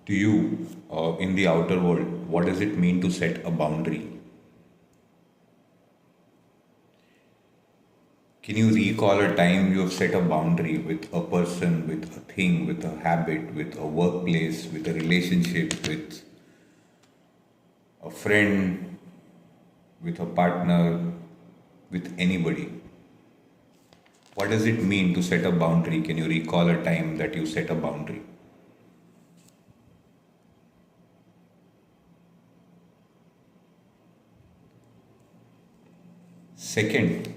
To you, in the outer world, what does it mean to set a boundary? Can you recall a time you have set a boundary with a person, with a thing, with a habit, with a workplace, with a relationship, with a friend, with a partner, with anybody? What does it mean to set a boundary? Can you recall a time that you set a boundary? Second,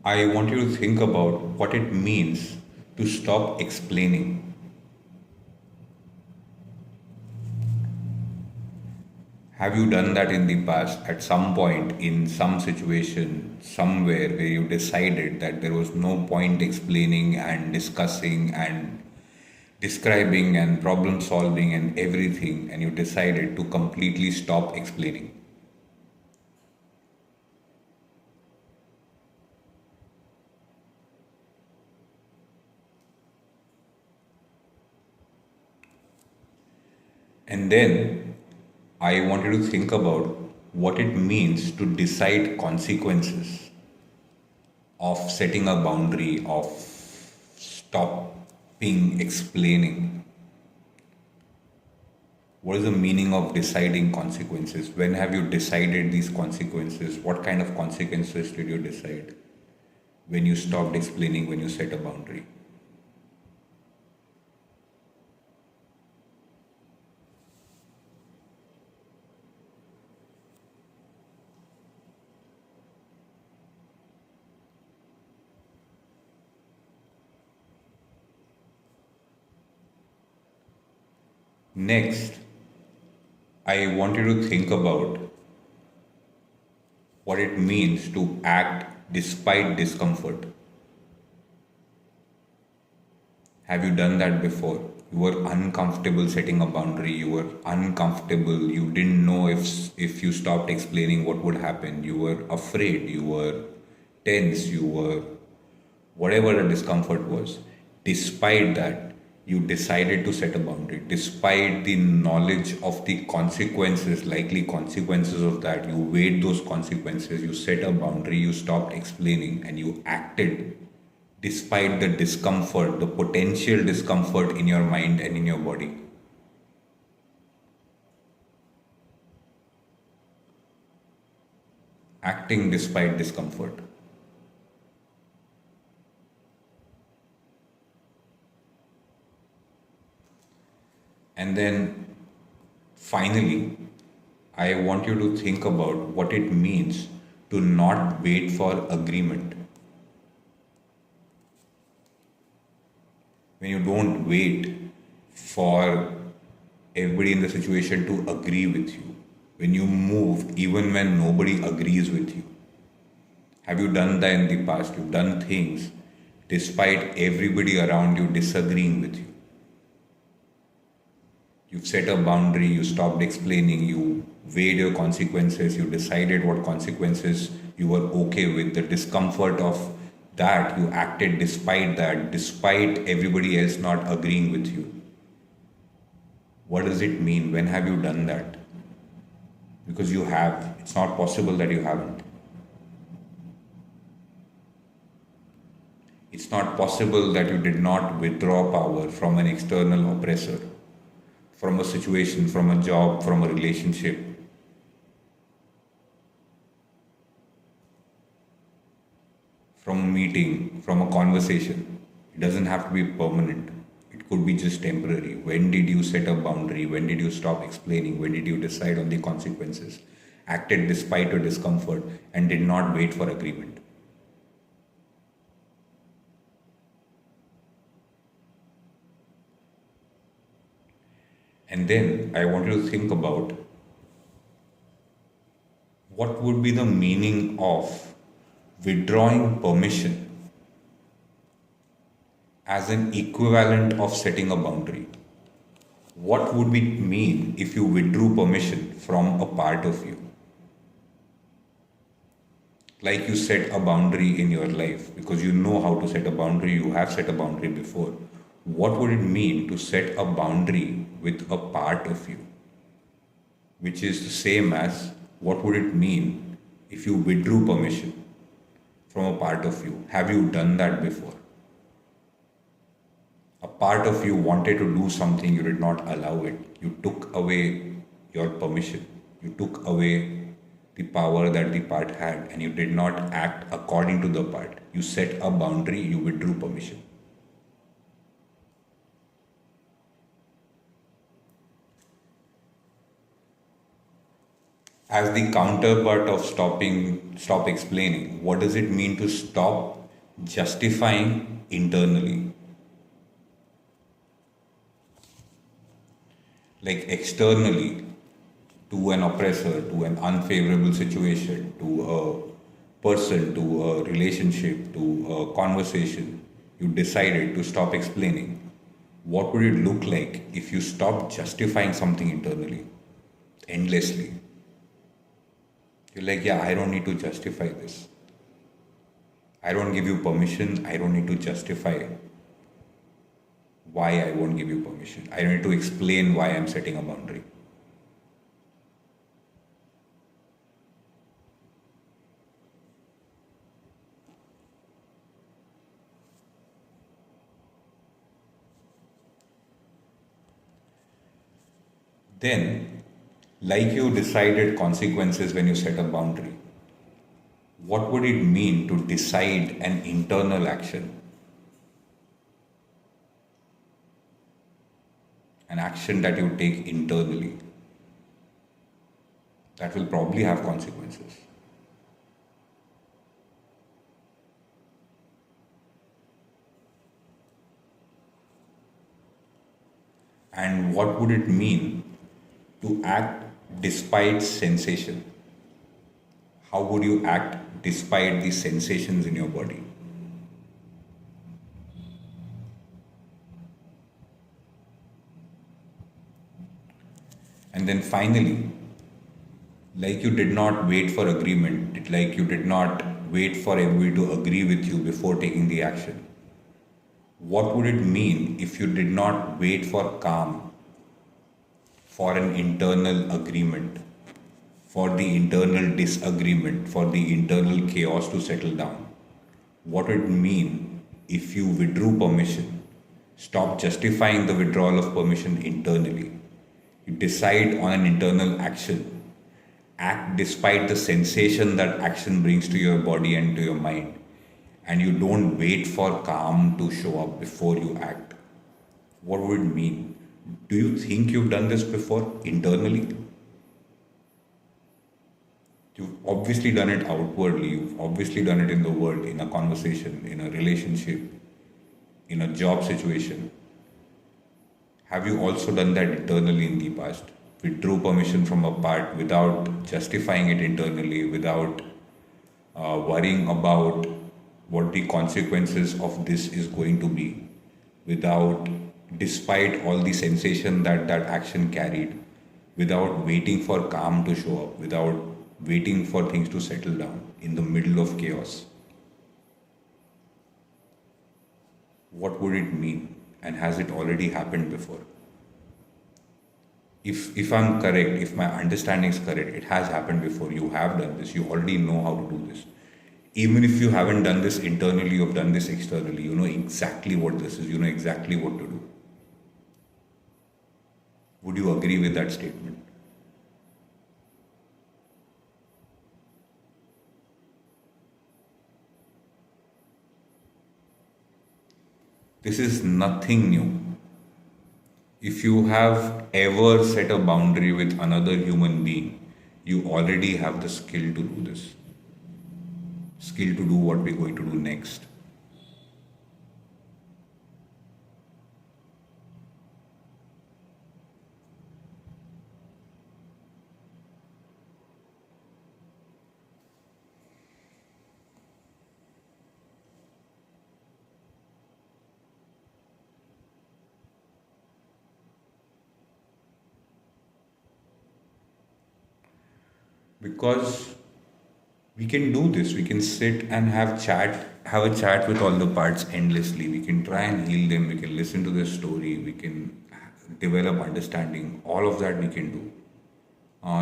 I want you to think about what it means to stop explaining. Have you done that in the past at some point in some situation, somewhere where you decided that there was no point explaining and discussing and describing and problem solving and everything, and you decided to completely stop explaining? And then I want you to think about what it means to decide consequences of setting a boundary, of stopping explaining. What is the meaning of deciding consequences? When have you decided these consequences? What kind of consequences did you decide when you stopped explaining, when you set a boundary? Next, I want you to think about what it means to act despite discomfort. Have you done that before? You were uncomfortable setting a boundary, you were uncomfortable, you didn't know if you stopped explaining what would happen, you were afraid, you were tense, you were whatever the discomfort was. Despite that, you decided to set a boundary. Despite the knowledge of the consequences, likely consequences of that, you weighed those consequences, you set a boundary, you stopped explaining, and you acted despite the discomfort, the potential discomfort in your mind and in your body. Acting despite discomfort. And then finally, I want you to think about what it means to not wait for agreement. When you don't wait for everybody in the situation to agree with you, when you move even when nobody agrees with you. Have you done that in the past? You've done things despite everybody around you disagreeing with you. You've set a boundary, you stopped explaining, you weighed your consequences, you decided what consequences you were okay with, the discomfort of that, you acted despite that, despite everybody else not agreeing with you. What does it mean? When have you done that? Because you have. It's not possible that you haven't. It's not possible that you did not withdraw power from an external oppressor, from a situation, from a job, from a relationship. From a meeting, from a conversation. It doesn't have to be permanent. It could be just temporary. When did you set a boundary? When did you stop explaining? When did you decide on the consequences? Acted despite your discomfort and did not wait for agreement. And then I want you to think about what would be the meaning of withdrawing permission as an equivalent of setting a boundary. What would it mean if you withdrew permission from a part of you? Like you set a boundary in your life because you know how to set a boundary, you have set a boundary before. what would it mean to set a boundary with a part of you, which is the same as what would it mean if you withdrew permission from a part of you? Have you done that before? A part of you wanted to do something, you did not allow it. You took away your permission. You took away the power that the part had, and you did not act according to the part. You set a boundary, you withdrew permission. As the counterpart of stop explaining, what does it mean to stop justifying internally? Like externally, to an oppressor, to an unfavorable situation, to a person, to a relationship, to a conversation, you decided to stop explaining. What would it look like if you stopped justifying something internally endlessly? You're like, yeah, I don't need to justify this. I don't give you permission. I don't need to justify why I won't give you permission. I don't need to explain why I'm setting a boundary. Then, like you decided consequences when you set a boundary, what would it mean to decide an internal action? An action that you take internally that will probably have consequences. And what would it mean to act despite sensation? How would you act despite the sensations in your body? And then finally, like you did not wait for agreement, like you did not wait for everybody to agree with you before taking the action. What would it mean if you did not wait for calm, for an internal agreement, for the internal disagreement, for the internal chaos to settle down? What would it mean if you withdrew permission, stop justifying the withdrawal of permission internally? You decide on an internal action, act despite the sensation that action brings to your body and to your mind, and you don't wait for calm to show up before you act. What would it mean? Do you think you've done this before internally? You've obviously done it outwardly, you've obviously done it in the world, in a conversation, in a relationship, in a job situation. Have you also done that internally in the past? Withdrew permission from a part without justifying it internally, without worrying about what the consequences of this is going to be, without, despite all the sensation that that action carried, without waiting for calm to show up, without waiting for things to settle down in the middle of chaos. What would it mean? And has it already happened before? If I'm correct, if my understanding is correct, it has happened before. You have done this. You already know how to do this. Even if you haven't done this internally, you've done this externally. You know exactly what this is. You know exactly what to do. Would you agree with that statement? This is nothing new. If you have ever set a boundary with another human being, you already have the skill to do this. Skill to do what we're going to do next. Because we can do this. We can sit and have chat have a chat with all the parts endlessly. We can try and heal them. We can listen to their story. We can develop understanding. All of that we can do.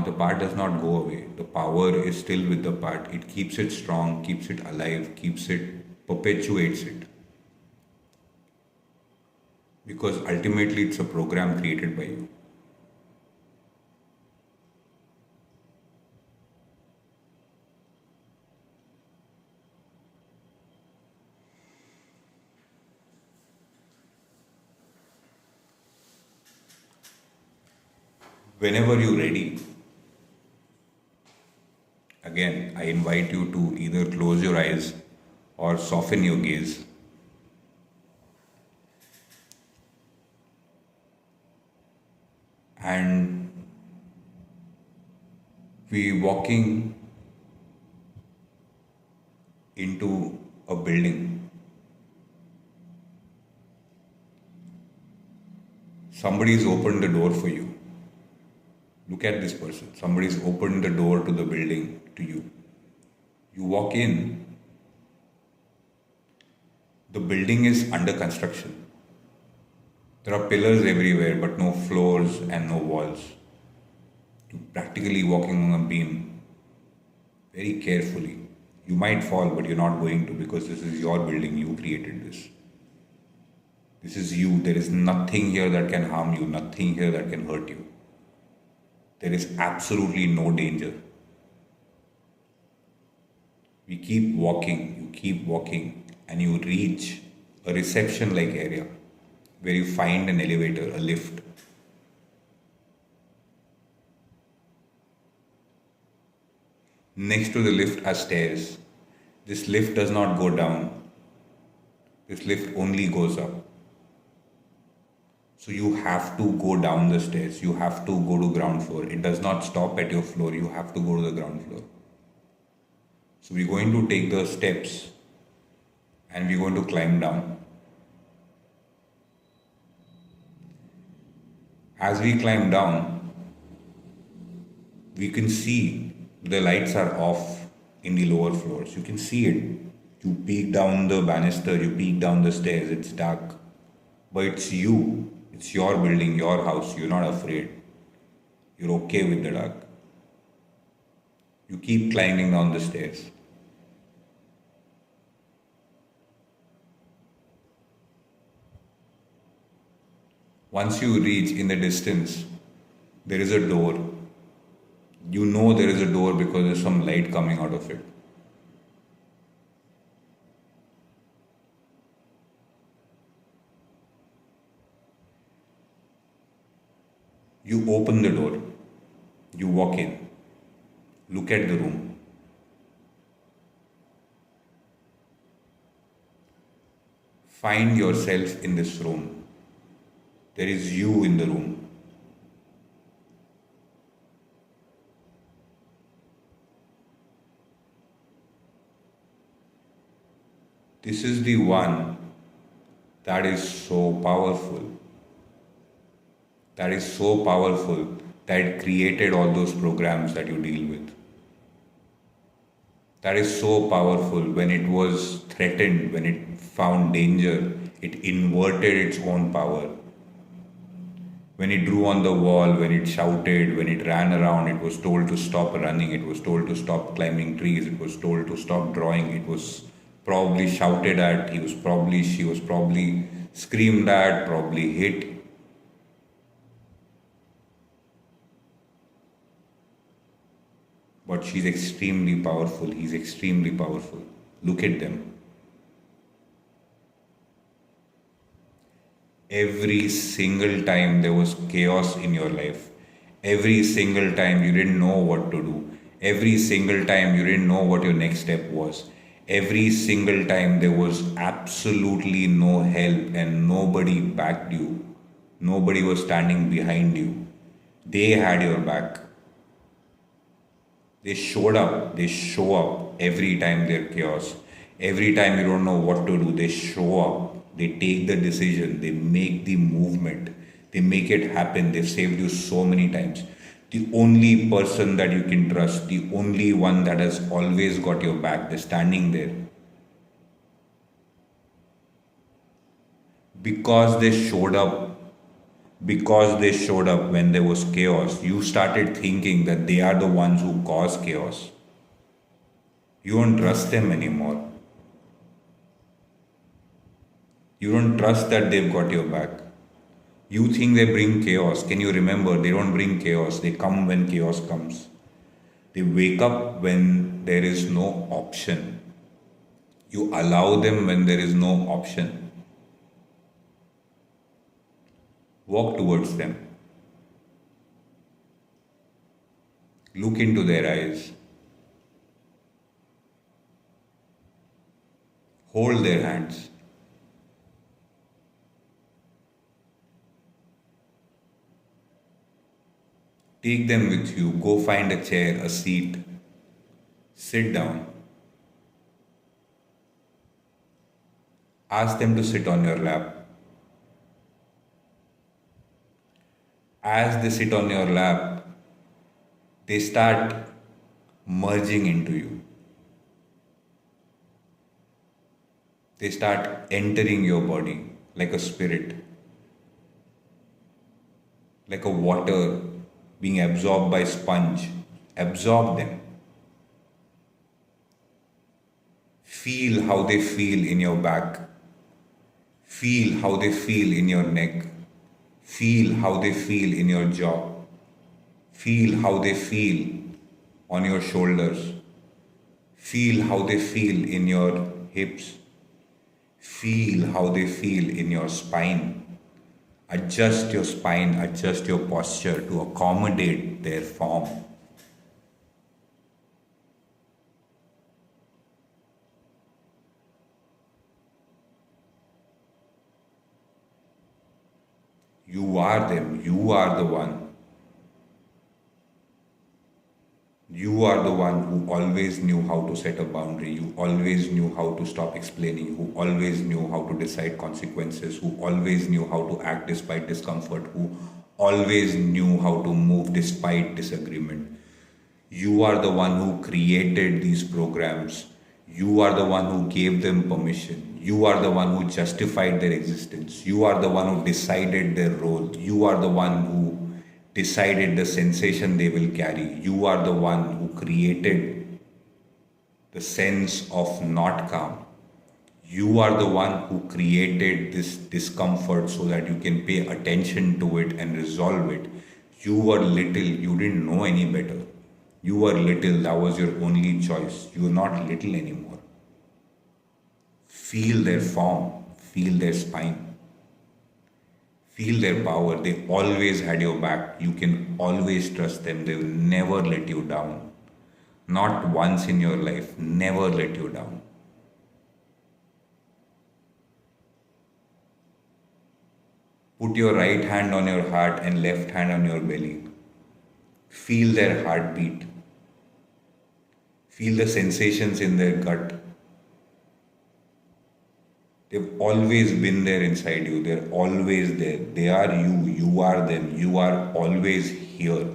The part does not go away. The power is still with the part. It keeps it strong, keeps it alive, keeps it, perpetuates it. Because ultimately it's a program created by you. Whenever you're ready, again, I invite you to either close your eyes or soften your gaze and we walking into a building. Somebody's opened the door for you. Look at this person. Somebody's opened the door to the building to you. You walk in, the building is under construction. There are pillars everywhere, but no floors and no walls. You're practically walking on a beam very carefully. You might fall, but you're not going to because this is your building. You created this. This is you. There is nothing here that can harm you, nothing here that can hurt you. There is absolutely no danger. We keep walking, and you reach a reception like area where you find an elevator, a lift. Next to the lift are stairs. This lift does not go down. This lift only goes up. So you have to go down the stairs. You have to go to ground floor. It does not stop at your floor. You have to go to the ground floor. So we're going to take the steps and we're going to climb down. As we climb down, we can see the lights are off in the lower floors. You can see it. You peek down the banister, you peek down the stairs, it's dark. But it's you. It's your building, your house. You're not afraid. You're okay with the dark. You keep climbing down the stairs. Once you reach in the distance, there is a door. You know there is a door because there's some light coming out of it. You open the door. You walk in. Look at the room. Find yourself in this room. There is you in the room. This is the one that is so powerful. That is so powerful that it created all those programs that you deal with. That is so powerful when it was threatened, when it found danger, it inverted its own power. When it drew on the wall, when it shouted, when it ran around, it was told to stop running, it was told to stop climbing trees, it was told to stop drawing, it was probably shouted at, she was probably screamed at, probably hit. But she's extremely powerful, he's extremely powerful. Look at them. Every single time there was chaos in your life, every single time you didn't know what to do, every single time you didn't know what your next step was, every single time there was absolutely no help and nobody backed you, nobody was standing behind you, they had your back. They show up every time there's chaos. Every time you don't know what to do, they show up. They take the decision. They make the movement. They make it happen. They've saved you so many times. The only person that you can trust, the only one that has always got your back, they're standing there. because they showed up, when there was chaos, you started thinking that they are the ones who cause chaos. You don't trust them anymore. You don't trust that they've got your back. You think they bring chaos. Can you remember? They don't bring chaos. They come when chaos comes. They wake up when there is no option. You allow them when there is no option. Walk towards them. Look into their eyes. Hold their hands. Take them with you. Go find a chair, a seat. Sit down. Ask them to sit on your lap. As they sit on your lap, they start merging into you. They start entering your body like a spirit, like a water being absorbed by sponge. Absorb them. Feel how they feel in your back. Feel how they feel in your neck. Feel how they feel in your jaw. Feel how they feel on your shoulders. Feel how they feel in your hips. Feel how they feel in your spine. Adjust your spine, adjust your posture to accommodate their form. You are them, you are the one. You are the one who always knew how to set a boundary, you always knew how to stop explaining, who always knew how to decide consequences, who always knew how to act despite discomfort, who always knew how to move despite disagreement. You are the one who created these programs. You are the one who gave them permission. You are the one who justified their existence. You are the one who decided their role. You are the one who decided the sensation they will carry. You are the one who created the sense of not calm. You are the one who created this discomfort so that you can pay attention to it and resolve it. You were little, you didn't know any better. You were little, that was your only choice. You are not little anymore. Feel their form, feel their spine. Feel their power. They always had your back. You can always trust them. They will never let you down. Not once in your life. Never let you down. Put your right hand on your heart and left hand on your belly. Feel their heartbeat. Feel the sensations in their gut. They've always been there inside you. They're always there. They are you. You are them. You are always here.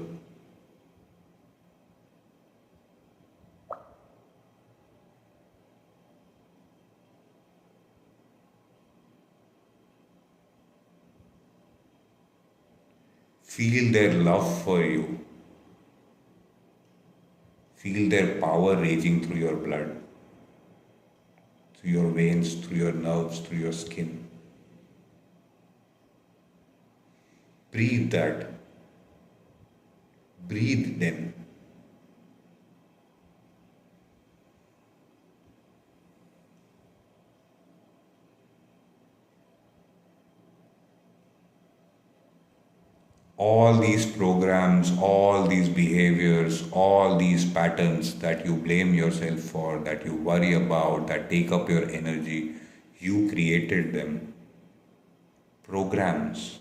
Feel their love for you. Feel their power raging through your blood, through your veins, through your nerves, through your skin. Breathe that. Breathe them. All these programs, all these behaviors, all these patterns that you blame yourself for, that you worry about, that take up your energy, you created them. Programs,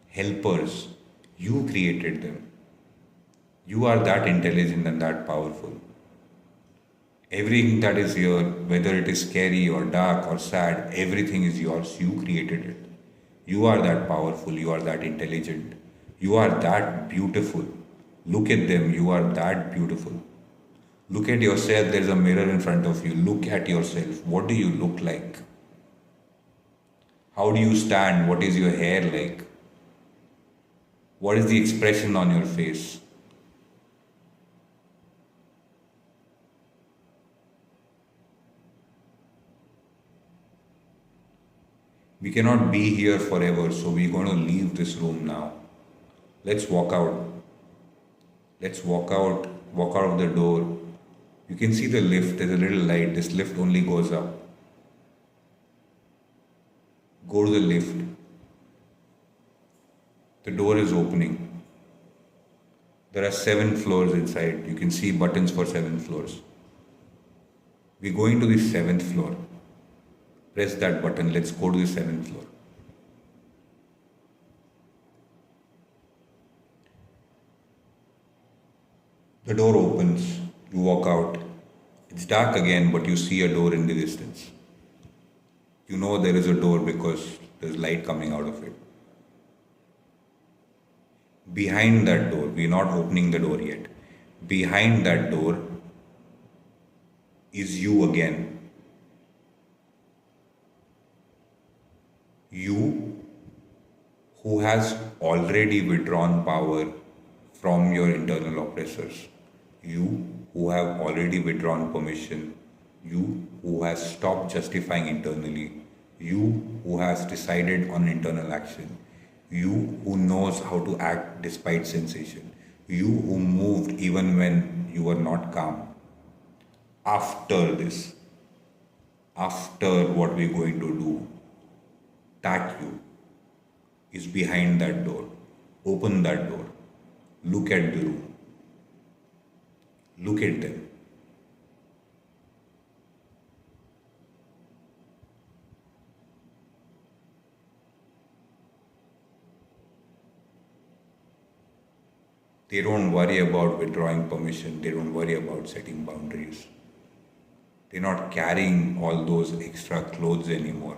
helpers, you created them. You are that intelligent and that powerful. Everything that is here, whether it is scary or dark or sad, everything is yours. You created it. You are that powerful. You are that intelligent. You are that beautiful. Look at them. You are that beautiful. Look at yourself. There's a mirror in front of you. Look at yourself. What do you look like? How do you stand? What is your hair like? What is the expression on your face? We cannot be here forever, so we're going to leave this room now. Let's walk out. Let's walk out of the door. You can see the lift, there's a little light. This lift only goes up. Go to the lift. The door is opening. There are 7 floors inside. You can see buttons for 7 floors. We're going to the 7th floor. Press that button. Let's go to the 7th floor. The door opens. You walk out. It's dark again, but you see a door in the distance. You know there is a door because there's light coming out of it. Behind that door, we're not opening the door yet. Behind that door is you again. You who has already withdrawn power from your internal oppressors. You who have already withdrawn permission. You who has stopped justifying internally. You who has decided on internal action. You who knows how to act despite sensation. You who moved even when you were not calm. After this, after what we're going to do, that you is behind that door. Open that door. Look at the room. Look at them. They don't worry about withdrawing permission. They don't worry about setting boundaries. They're not carrying all those extra clothes anymore.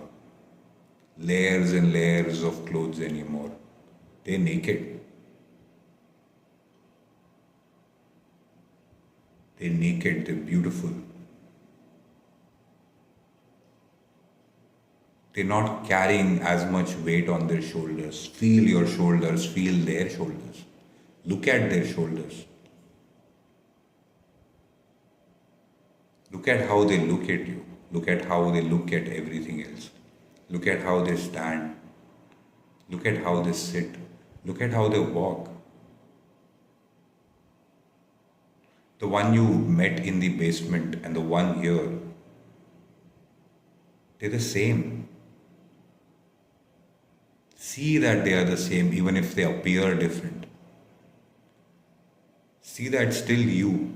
Layers and layers of clothes anymore. They're naked. They're naked, they're beautiful. They're not carrying as much weight on their shoulders. Feel your shoulders, feel their shoulders. Look at their shoulders. Look at how they look at you. Look at how they look at everything else. Look at how they stand. Look at how they sit. Look at how they walk. The one you met in the basement and the one here, they're the same. See that they are the same even if they appear different. See that still you.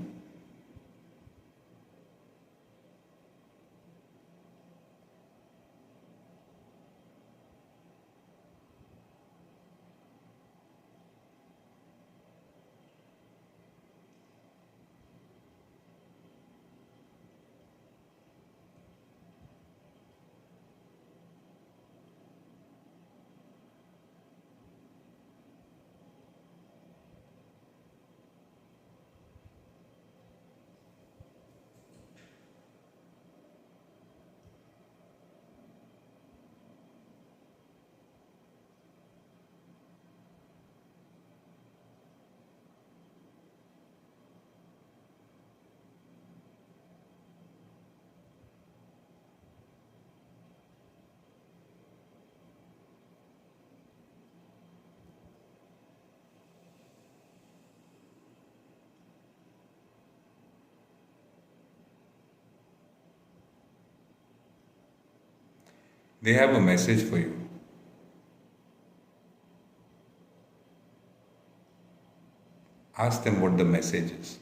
They have a message for you. Ask them what the message is.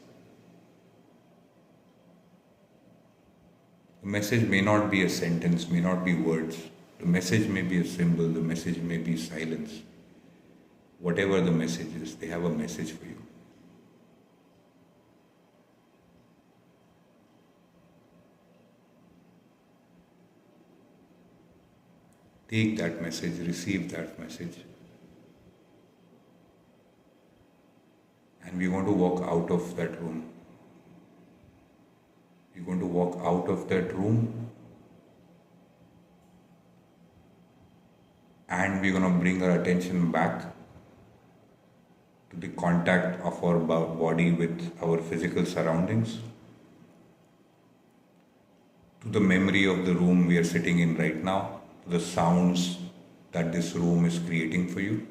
The message may not be a sentence, may not be words. The message may be a symbol, the message may be silence. Whatever the message is, they have a message for you. Take that message, receive that message. And we want to walk out of that room. We're going to walk out of that room and we're going to bring our attention back to the contact of our body with our physical surroundings, to the memory of the room we are sitting in right now, to the sounds that this room is creating for you.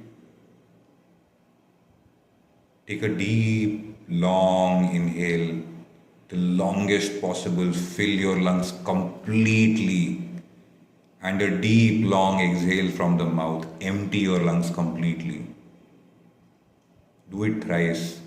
Take a deep, long inhale, the longest possible. Fill your lungs completely. And a deep, long exhale from the mouth. Empty your lungs completely. Do it thrice.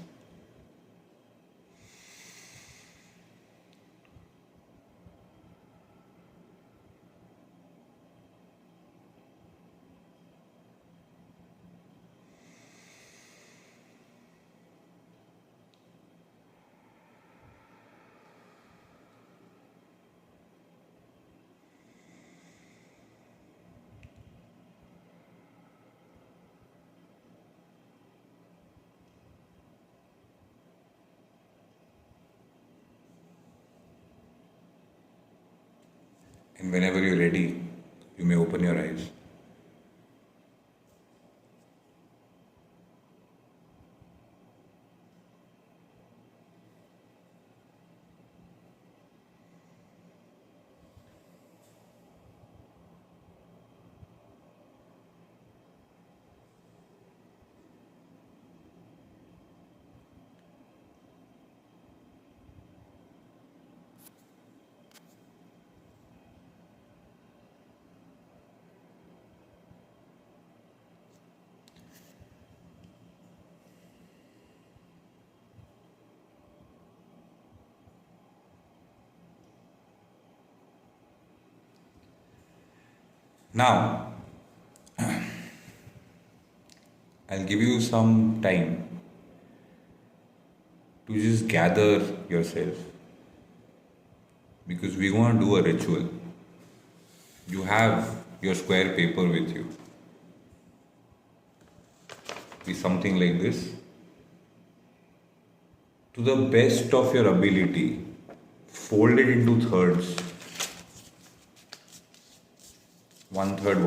And whenever you're ready, you may open your eyes. Now, I'll give you some time to just gather yourself because we're going to do a ritual. You have your square paper with you. Be something like this. To the best of your ability, fold it into thirds. One third,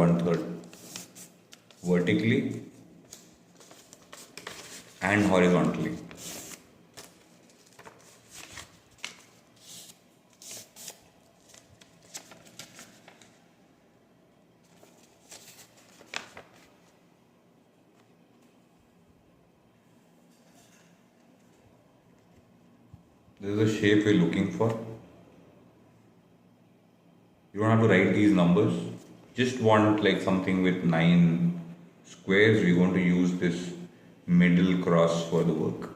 vertically and horizontally. This is the shape we're looking for. You don't have to write these numbers. Just want like something with 9 squares. We're going to use this middle cross for the work.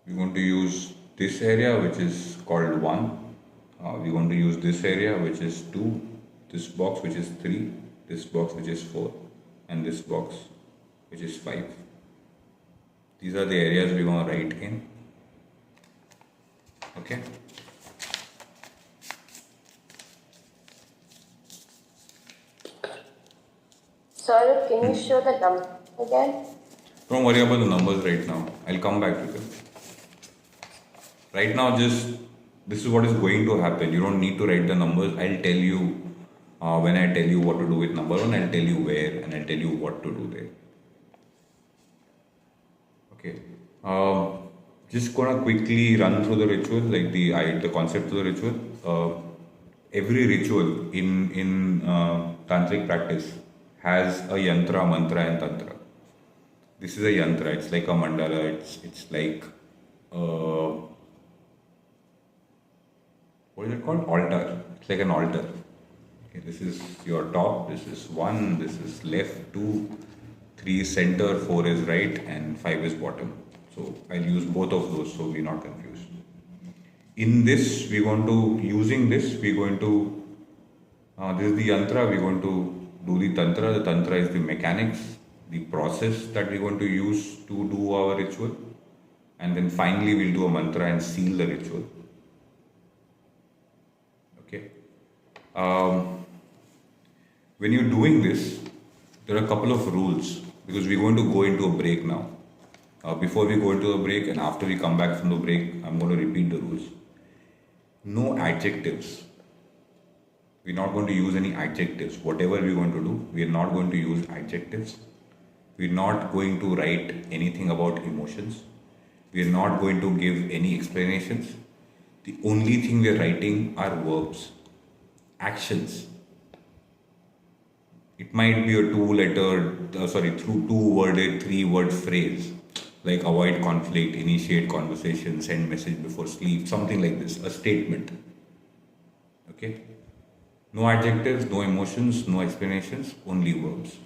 We're going to use this area which is called 1. We're going to use this area which is 2, this box which is 3, this box which is 4, and this box which is 5. These are the areas we want to write in. Okay. Sir, can you show the number again? Don't worry about the numbers right now. I'll come back to them. Right now, just this is what is going to happen. You don't need to write the numbers. I'll tell you when I tell you what to do with number 1, I'll tell you where and I'll tell you what to do there. Okay. Just gonna quickly run through the ritual, like the concept of the ritual. Every ritual in tantric practice has a yantra, mantra, and tantra. This is a yantra. It's like a mandala. It's like what is it called? Altar. It's like an altar. Okay, this is your top. This is 1. This is left. 2. 3 is center. 4 is right, and 5 is bottom. So I'll use both of those so we're not confused. In this, we're going to using this. We're going to this is the yantra. We're going to do the tantra. The tantra is the mechanics, the process that we're going to use to do our ritual, and then finally we'll do a mantra and seal the ritual. Okay. When you're doing this, there are a couple of rules because we're going to go into a break now. Before we go into a break and after we come back from the break, I'm going to repeat the rules. No adjectives. We're not going to use any adjectives. Whatever we're going to do, we're not going to use adjectives. We're not going to write anything about emotions. We're not going to give any explanations. The only thing we're writing are verbs, actions. It might be a through two-worded, three-word phrase like avoid conflict, initiate conversation, send message before sleep, something like this, a statement. Okay? No adjectives, no emotions, no explanations, only verbs.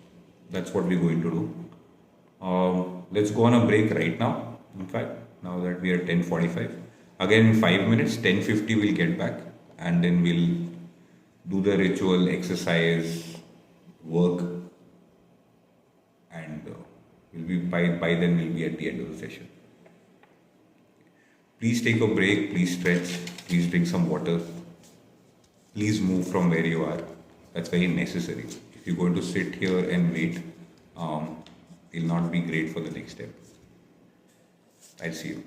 That's what we're going to do. Let's go on a break right now. In fact, now that we are 10:45, again in 5 minutes, 10:50 we'll get back, and then we'll do the ritual, exercise, work, and we'll be by then we'll be at the end of the session. Please take a break. Please stretch. Please drink some water. Please move from where you are. That's very necessary. If you're going to sit here and wait, it'll not be great for the next step. I'll see you.